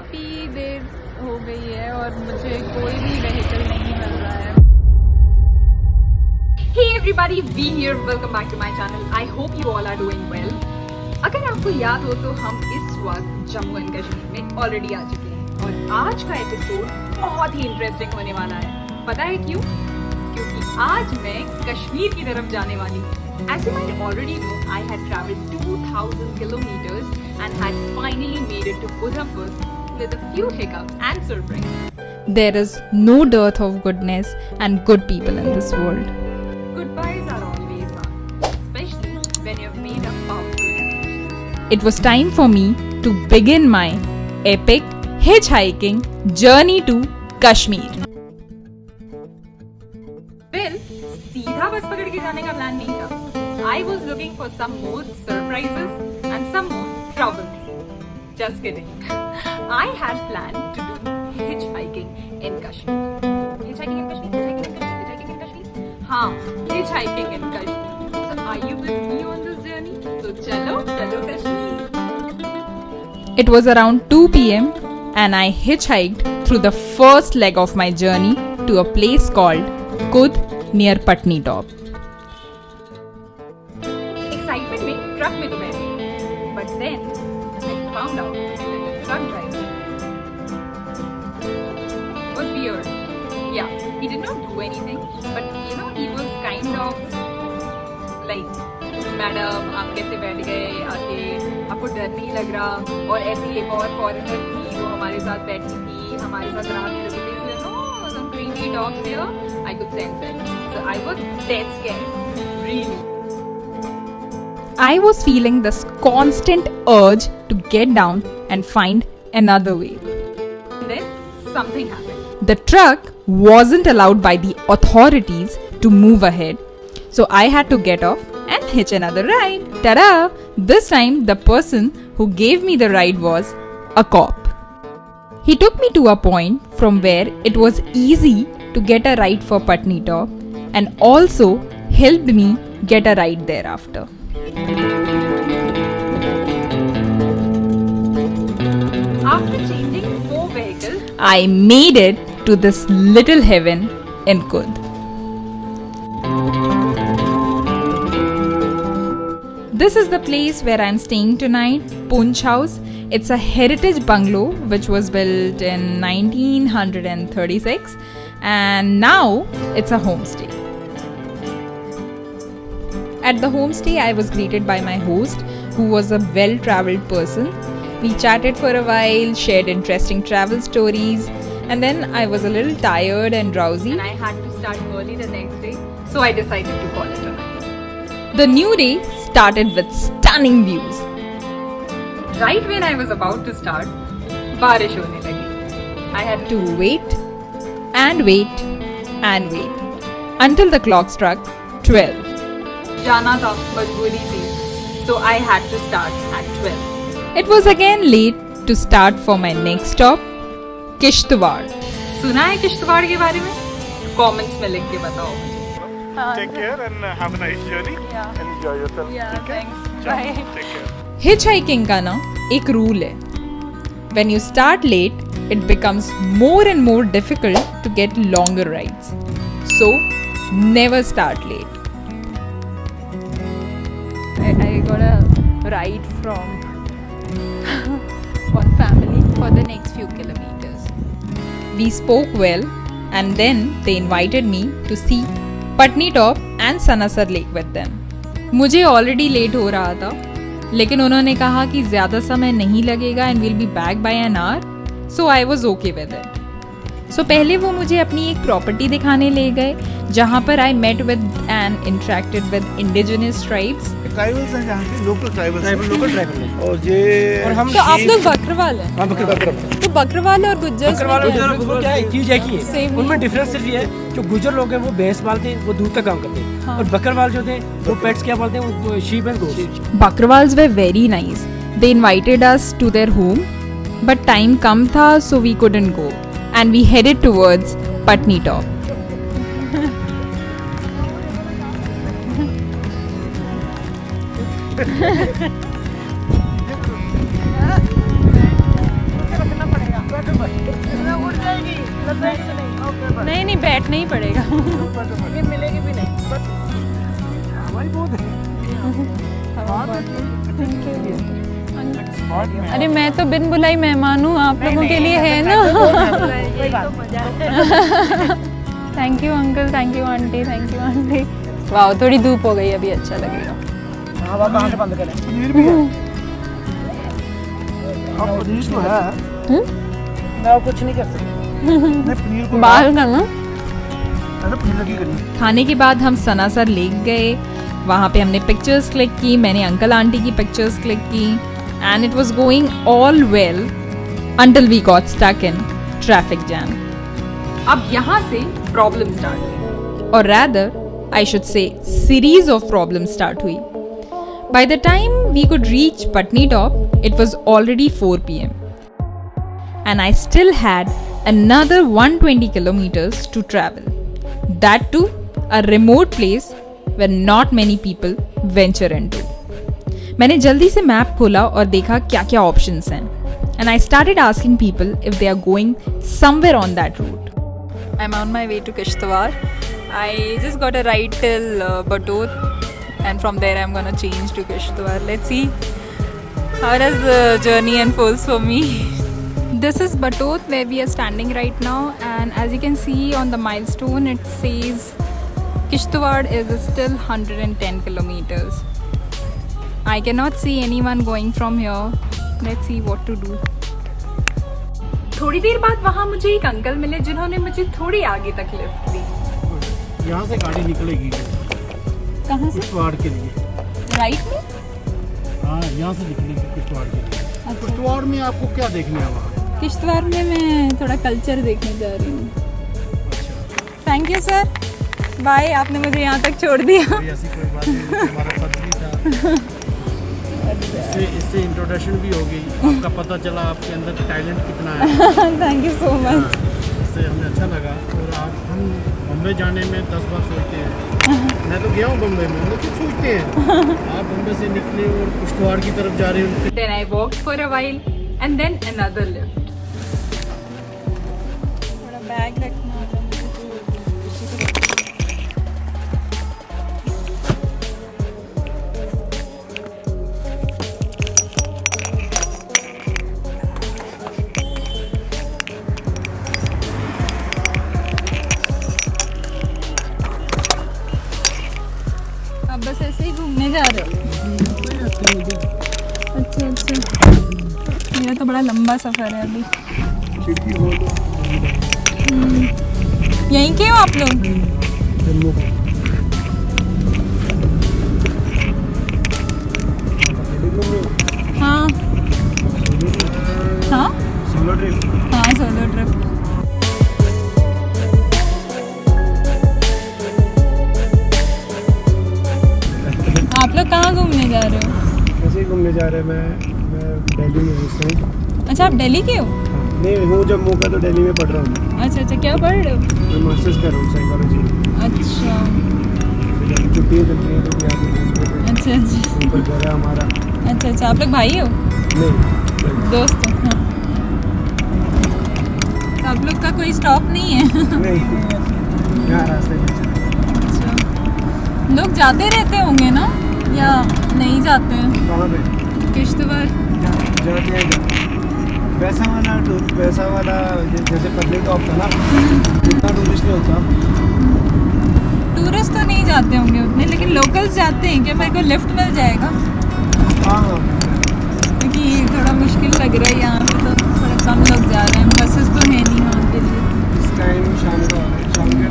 काफ़ी देर हो गई है और मुझे कोई भी व्हीकल नहीं मिल रहा है। Hey everybody, V here. Welcome back to my channel. I hope you all are doing well. अगर आपको याद हो तो हम इस वक्त जम्मू एंड कश्मीर में ऑलरेडी आ चुके हैं और आज का एपिसोड बहुत ही इंटरेस्टिंग होने वाला है। पता है क्यों? क्योंकि आज मैं कश्मीर की तरफ जाने वाली हूँ। As you might already know, I had traveled 2000 kilometers and had finally made it to Udhampur with a few hiccups and surprises. There is no dearth of goodness and good people in this world. Goodbyes are always hard, especially when you've made a powerful connection. It was time for me to begin my epic hitchhiking journey to Kashmir. Well, सीधा बस पकड़ के जाने का plan नहीं था. I was looking for some more surprises and some more troubles. Just kidding. I had planned to do hitchhiking in Kashmir. Hitchhiking in Kashmir? Hitchhiking in Kashmir? Hitchhiking in Kashmir? हाँ, hitchhiking in Kashmir. So are you with me on this journey? So चलो Kashmir. It was around 2 p.m. and I hitchhiked through the first leg of my journey to a place called Kud near Patni Top. Excitement में truck में तो बैठे, but then I found out that the truck driver was weird. Yeah, he did not do anything, but you know he was kind of like, madam आप कैसे बैठ गए आके, आपको डर नहीं लग रहा? और ऐसी एक और फॉरेनर थी जो हमारे साथ बैठी थी, हमारे साथ रात में लगी थी, you know, some creepy dogs here. I could sense it. So I was dead scared, really. I was feeling this constant urge to get down and find another way. And then something happened. The truck wasn't allowed by the authorities to move ahead, so I had to get off and hitch another ride. Ta-da! This time the person who gave me the ride was a cop. He took me to a point from where it was easy to get a ride for Patni Top and also helped me get a ride thereafter. After changing 4 vehicles, I made it to this little heaven in Kud. This is the place where I'm staying tonight, Punch House. It's a heritage bungalow which was built in 1936 and now it's a homestay. At the homestay, I was greeted by my host who was a well-traveled person. We chatted for a while, shared interesting travel stories, and then I was a little tired and drowsy. and I had to start early the next day, so I decided to call it a night. The new day started with stunning views. Right when I was about to start, बारिश होने लगी. I had To wait and wait and wait until the clock struck 12. जाना था, मजबूरी थी, so I had to start at 12. It was again late to start for my next stop, Kishtwar. सुना है किश्तवाड़ के बारे में? Comments में लिख के बताओ. Take care and have a nice journey. Yeah. Enjoy yourself. Yeah, okay? thanks. Ciao. Bye. Take care. Hitchhiking का ना एक रूल है. When you start late, it becomes more and more difficult to get longer rides. So, never start late. I got a ride from one family for the next few kilometers. We spoke well and then they invited me to see Patni Top and Sanasar Lake with them. मुझे already late हो रहा था लेकिन उन्होंने कहा कि ज़्यादा समय नहीं लगेगा and will be back by an hour, so I was okay with it. So पहले वो मुझे अपनी एक प्रॉपर्टी दिखाने ले गए जहाँ पर I met with and interacted with indigenous tribes. Tribals हैं जहाँ के लोकल ट्राइबल्स लोकल ट्राइबल है और ये और हम तो आप लोग बकरवाल हैं? हाँ बकरवाल तो बकरवाल और गुज्जर वो क्या है, एक चीज है कि Same ही। उनमें डिफरेंस सिर्फ ये है जो गुजर लोग हैं वो भैंस पालते हैं, वो दूध का काम करते हैं, और बकरवाल जो थे वो पेट्स क्या पालते हैं, वो sheep and goats. Bakrwals were very nice. They invited us to their home, but time कम था so we couldn't go, and we headed towards Patni Top. रखना पड़ेगा. रुकना ही पड़ेगा। मिलेगी भी नहीं, बस हवाई बहुत है। अरे मैं तो बिन बुलाई मेहमान हूँ, आप लोगों के लिए है ना। Thank you uncle, thank you aunty, thank you aunty. वाह थोड़ी धूप हो गई, अभी अच्छा लगेगा। हवा कहाँ से बंद करें? पनीर भी है। हाँ पनीर तो है। मैं कुछ नहीं कर सकता। नहीं पनीर को बाल करना। अरे पनीर लगी करिए। खाने के बाद हम सनासर लेक गए, वहाँ पे हमने पिक्चर्स क्लिक की, मैंने अंकल आंटी की पिक्चर्स क्लिक की and it was going all well until we got stuck in traffic jam. अब यहाँ से प्रॉब्लम स्टार्ट हुई। or rather I should say series of problems start hui. By the time we could reach Patni Top, it was already 4 p.m. and I still had another 120 kilometers to travel. That too a remote place where not many people venture into. मैंने जल्दी से map खोला और देखा क्या क्या options हैं and I started asking people if they are going somewhere on that route. I'm on my way to Kishtwar. I just got a ride till Batut and from there I'm gonna change to Kishtwar. Let's see how does the journey unfolds for me. This is Batut where we are standing right now and as you can see on the milestone it says Kishtwar is still 110 kilometers. I cannot see anyone going from here. Let's see what to do. थोड़ी देर बाद वहाँ मुझे एक uncle मिले जिन्होंने मुझे थोड़ी आगे तक लिफ्ट दी। यहाँ से गाड़ी निकलेगी कहाँ से? किश्तवाड़ के लिए। राइट में? हाँ यहाँ से निकलेगी किश्तवाड़ के लिए। किश्तवाड़ में आपको क्या देखने है वहाँ? किश्तवाड़ में मैं थोड़ा कल्चर देखने जा रही हूँ। Thank you sir, bye. आपने मुझे यहाँ तक छोड़ दिया। ऐसी कोई बात नहीं, हमारा फर्ज नहीं था। इससे इंट्रोडक्शन भी हो गई, आपका पता चला आपके अंदर टैलेंट कितना है। Thank you so much. इससे हमें अच्छा लगा। और आप हम बम्बई जाने में 10 बार सोचते हैं। मैं तो गया हूँ बम्बई में, हम लोग कुछ सोचते हैं। आप बम्बई से निकले और किश्तवाड़ की तरफ जा रहे हो। Then I walked for a while and then another lift. थोड़ा बैग रखना होगा मुझे तो। अब बस ऐसे ही घूमने जा रहे हो? अच्छा अच्छा, मेरा तो बड़ा लंबा सफ़र है अभी। यहीं के हो आप लोग? हाँ हाँ सोलो ट्रिप। हाँ सोलो ट्रिप। आप लोग कहाँ घूमने जा रहे हो? ऐसे ही घूमने जा रहे हैं। मैं दिल्ली में हूँ इस टाइम। अच्छा आप दिल्ली के हो? नहीं हूँ जम्मू का, तो दिल्ली में पढ़ रहा हूँ। अच्छा अच्छा, क्या पढ़ रहे हो? मैं मास्टर्स कर रहा हूँ साइकोलॉजी। अच्छा छुट्टियाँ चल रही हैं तो यहाँ पे अच्छा अच्छा ऊपर घर है हमारा। अच्छा अच्छा, आप लोग भाई हो? नहीं दोस्त हो? हाँ। तो आप लोग का कोई स्टॉप नहीं है? नहीं यहाँ रास्ते में। अच्छा, लोग जाते रहते होंगे ना या नहीं जाते हैं? कहाँ पे? किश्तवाड़ जाते हैं। वैसा वाला जैसे पब्लिक टॉप था ना, इतना टूरिस्ट नहीं होता। टूरिस्ट तो नहीं जाते होंगे उतने, लेकिन लोकल्स जाते हैं। क्या मेरे को लिफ्ट मिल जाएगा? हाँ हाँ क्योंकि थोड़ा मुश्किल लग रहा है यहाँ पे, तो थोड़ा कम लोग जा रहे हैं। बसेस तो है नहीं वहाँ के लिए। इस टाइम शाम के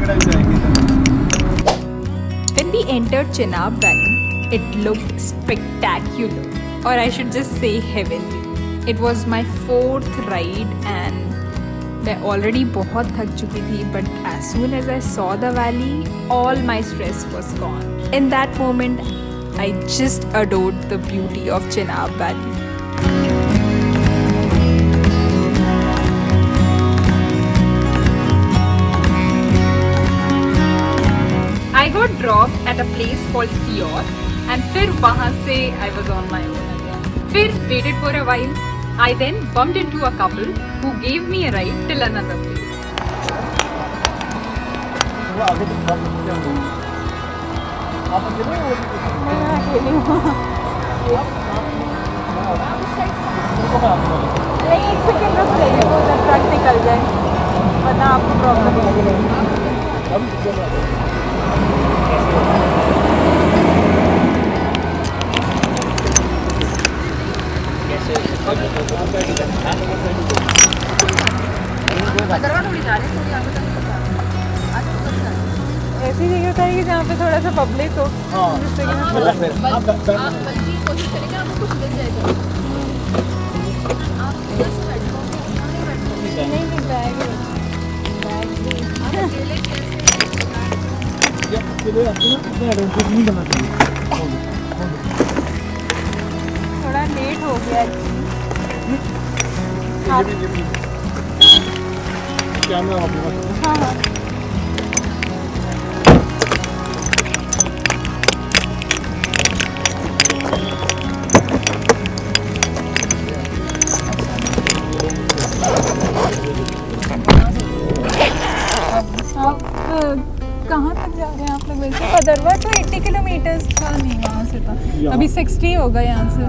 टाइम जाएंगे। When we entered Chenab Valley, it looked spectacular, or I should just say heavenly. It was my 4th ride and मैं already बहुत थक चुकी थी, but as soon as I saw the valley, all my stress was gone. In that moment, I just adored the beauty of Chenab Valley. I got dropped at a place called Sior and फिर वहाँ से I was on my own again. फिर waited for a while. I then bumped into a couple who gave me a ride till another place. आगे तो बात करते हैं आप अकेले हो? मैं अकेली हूँ। नहीं, एक सेकंड रुक जाइए, वो उधर ट्रक निकल जाए, वरना आपको प्रॉब्लम होगी। ऐसी जगह चाहिए जहाँ पे थोड़ा सा पब्लिक हो, जिससे कि मैं नहीं बैग थोड़ा लेट हो गया क्या मैं आपके पास हाँ हाँ आप कहाँ तक जा रहे हैं आप लोग वैसे? भदरवा तो 80 किलोमीटर था नहीं वहाँ से था, अभी 60 होगा यहाँ से।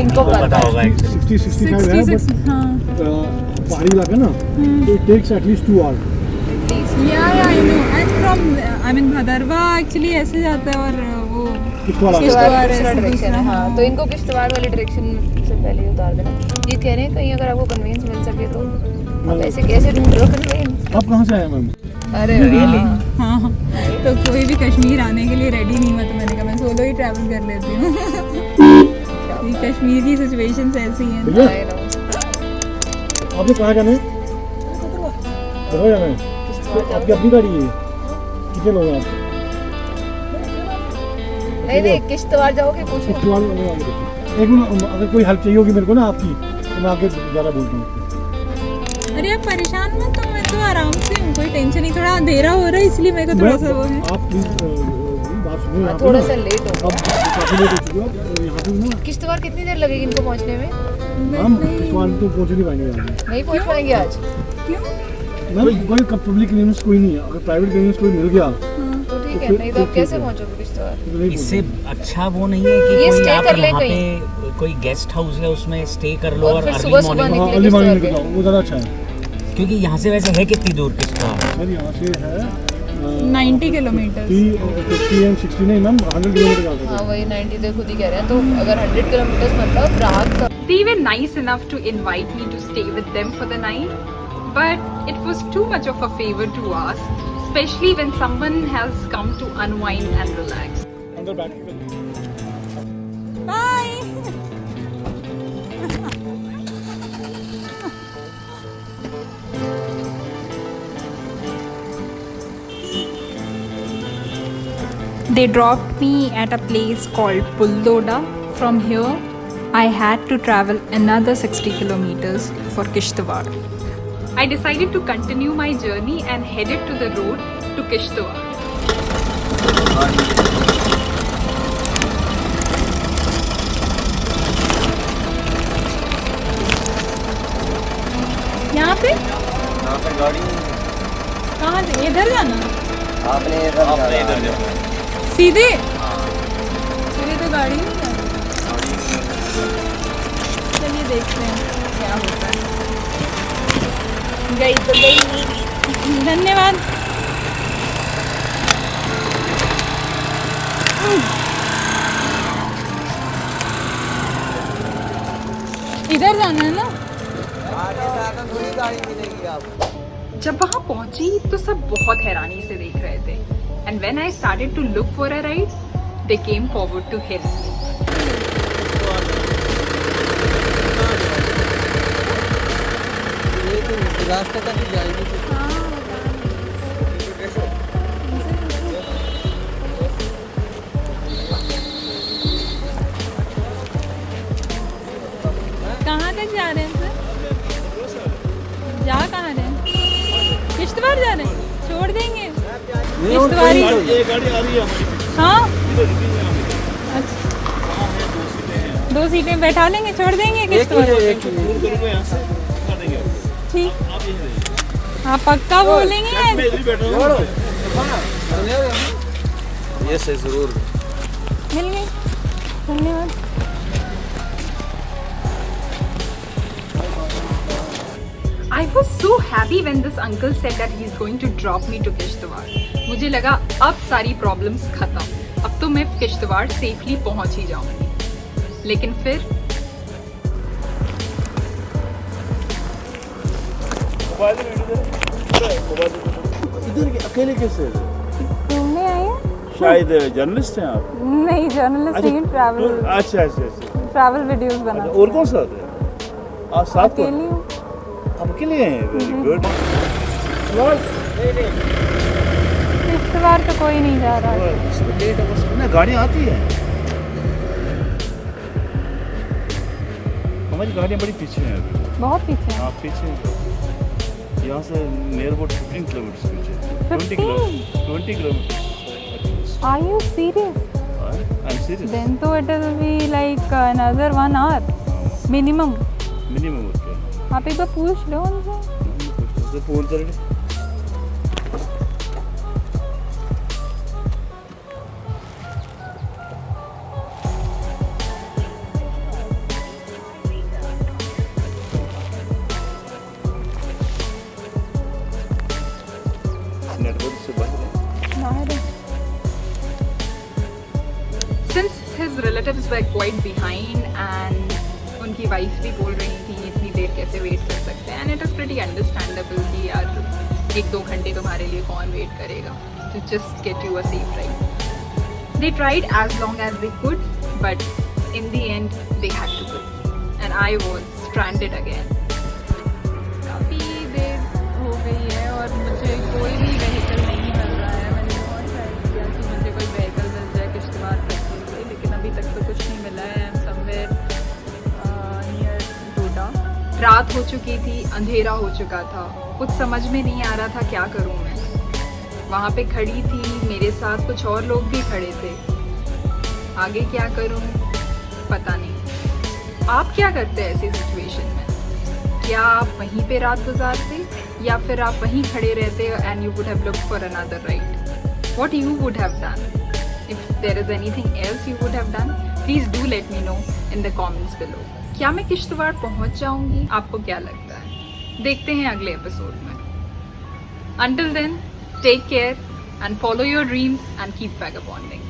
इनको पता होगा 60-65 है, 60 हाँ पहाड़ी इलाका ना, तो it takes at least 2 hours. या I know, and from I mean Bhaderwah actually ऐसे जाता है और वो किश्तवाड़ किश्तवाड़ ऐसे डायरेक्शन है। दूसरा, हाँ, तो इनको किश्तवाड़ वाली डायरेक्शन से पहले ही उतार देना। ये कह रहे हैं कहीं अगर आपको कन्वेंस मिल सके तो आप ऐसे कैसे ढूंढ रहे हो कन्वेंस? आप कहाँ से आए मैम? अरे रियली? हाँ हाँ, तो कोई भी कश्मीर आने के लिए रेडी नहीं हुआ तो मैंने कहा मैं सोलो ही ट्रैवल कर लेती हूँ। ये कश्मीर की सिचुएशन ऐसी है। भैया आपने कहाँ जाना है? कहाँ जाना है? तो आपकी अपनी गाड़ी है? कितने लोग हैं आप? नहीं किश्तवाड़ जाओगे पूछो। किश्तवाड़ में आगे देखिए। एक मिनट, अगर कोई हेल्प चाहिए होगी मेरे को ना आपकी, तो मैं आगे ज़्यादा बोल दूँ। अरे आप परेशान मत हो, मैं तो आराम से हूँ, कोई टेंशन नहीं। थोड़ा अंधेरा हो रहा है इसलिए मेरे को थोड़ा सा वो है। आप प्लीज बात सुनिए, यहाँ पे थोड़ा ना, सा लेट हो अब काफी लेट हो चुके हो, अब यहाँ पे ना किश्तवाड़ कितनी देर लगेगी इनको पहुंचने में? हम किश्तवाड़ तो पहुँच नहीं पाएंगे आज। नहीं पहुंच पाएंगे आज? क्यों? मैम कोई पब्लिक क्लिनिक्स कोई नहीं है, अगर प्राइवेट क्लिनिक्स कोई मिल गया तो ठीक है, नहीं तो आप कैसे पहुंचोगे किश्तवाड़? तो नहीं इससे पहुँचेंगे। अच्छा वो नहीं है कि ये कोई stay आप कर ले यहाँ कहीं। पे कोई गेस्ट हाउस है उसमें स्टे कर लो और और फिर अर्ली सुबह-सुबह मॉर्निंग, निकले हाँ, अर्ली मॉर्निंग किश्तवाड़ निकल जाओ, वो ज़्यादा अच्छा है। क्योंकि यहाँ से वैसे है कितनी दूर किश्तवाड़? सर यहाँ से है 90 किलोमीटर। 50 and 60 नहीं मैम, 100 किलोमीटर जा सकते हाँ वही 90 तो खुद ही कह रहे हैं। तो अगर 100 किलोमीटर मतलब रात का। They were nice enough to invite me to stay with them for the night, but it was too much of a favor to ask, especially when someone has come to unwind and relax. अंदर बैठ के bye. They dropped me at a place called Puldoda. From here, I had to travel another 60 kilometers for Kishtawar. I decided to continue my journey and headed to the road to Kishtawar. यहाँ पे गाड़ी कहाँ से? इधर जाना आपने इधर जाना। सीधे? सीधे तो गाड़ी नहीं जाती। चलिए देखते हैं क्या होता है। गई तो गई। धन्यवाद। इधर जाना है ना? जब वहाँ पहुंची तो सब बहुत हैरानी से देख रहे थे. And when I started to look for a ride, they came forward to help me. रास्ते तक ही जाएगी। कहाँ तक जा रहे हैं सर? जा कहाँ रहे हैं? किश्तवाड़ जा रहे हैं? छोड़ देंगे किश्तवाड़ ही। ये गाड़ी आ रही है हमारी। हाँ अच्छा, 2 सीटें बैठा लेंगे, छोड़ देंगे किश्तवाड़। ठीक, आप पक्का बोलेंगे? मैं इधर ही बैठ रहा हूँ। यस जरूर मिल गई, धन्यवाद। I was so happy when this uncle said that he is going to drop me to Kishtwar. मुझे लगा अब सारी प्रॉब्लम्स खत्म, अब तो मैं किश्तवाड़ सेफली पहुंच ही जाऊंगी। लेकिन फिर इधर अकेले कैसे? घूमने आए हैं? शायद जर्नलिस्ट हैं आप? नहीं, जर्नलिस्ट नहीं, ट्रैवल अच्छा अच्छा अच्छा। ट्रैवल वीडियोस बना। और कौन सा होता है? आप साथ अकेली हूँ। आप अकेले हैं? Very good. किश्तवाड़ तो कोई नहीं जा रहा है। लेट है बस ना, गाड़ी आती है। हमारी गाड़ियाँ बड़ी पीछे हैं अभी। बहुत पीछे है। आप पीछे हैं। यहाँ से नियर अबाउट 15 किलोमीटर पीछे। 20 kilometre. Are you serious? I'm serious. Then तो it will be like another 1 hour minimum. Minimum होता आप एक बार पूछ लो उनसे। है। फोन कर रहे। नेटवर्क से बाहर है। since his relatives were quite behind and उनकी वाइफ भी बोल रही थी इतनी देर कैसे वेट कर सकते हैं, and it is pretty understandable कि यार 1-2 घंटे तुम्हारे लिए कौन वेट करेगा to just get you a safe ride. They tried as long as they could, but in the end they had to go and I was stranded again. काफ़ी देर हो गई है और मुझे कोई भी व्हीकल नहीं मिल रहा है। मैंने बहुत ट्राई किया कि मुझे कोई व्हीकल मिल जाए किश्तवाड़ तक के लिए, लेकिन अभी तक तो कुछ नहीं मिला है। आई एम समवेयर नियर डोडा। रात हो चुकी थी, अंधेरा हो चुका था, कुछ समझ में नहीं आ रहा था क्या करूं मैं। वहाँ पे खड़ी थी, मेरे साथ कुछ और लोग भी खड़े थे। आगे क्या करूं पता नहीं। आप क्या करते ऐसी सिचुएशन में? क्या आप वहीं पे रात गुजारते या फिर आप वहीं खड़े रहते and you would have looked for another ride? What you would have done? If there is anything else you would have done, please do let me know in the comments below. क्या मैं किश्तवाड़ पहुंच जाऊंगी? आपको क्या लगता है? देखते हैं अगले एपिसोड में। Until then, take care and follow your dreams and keep vagabonding.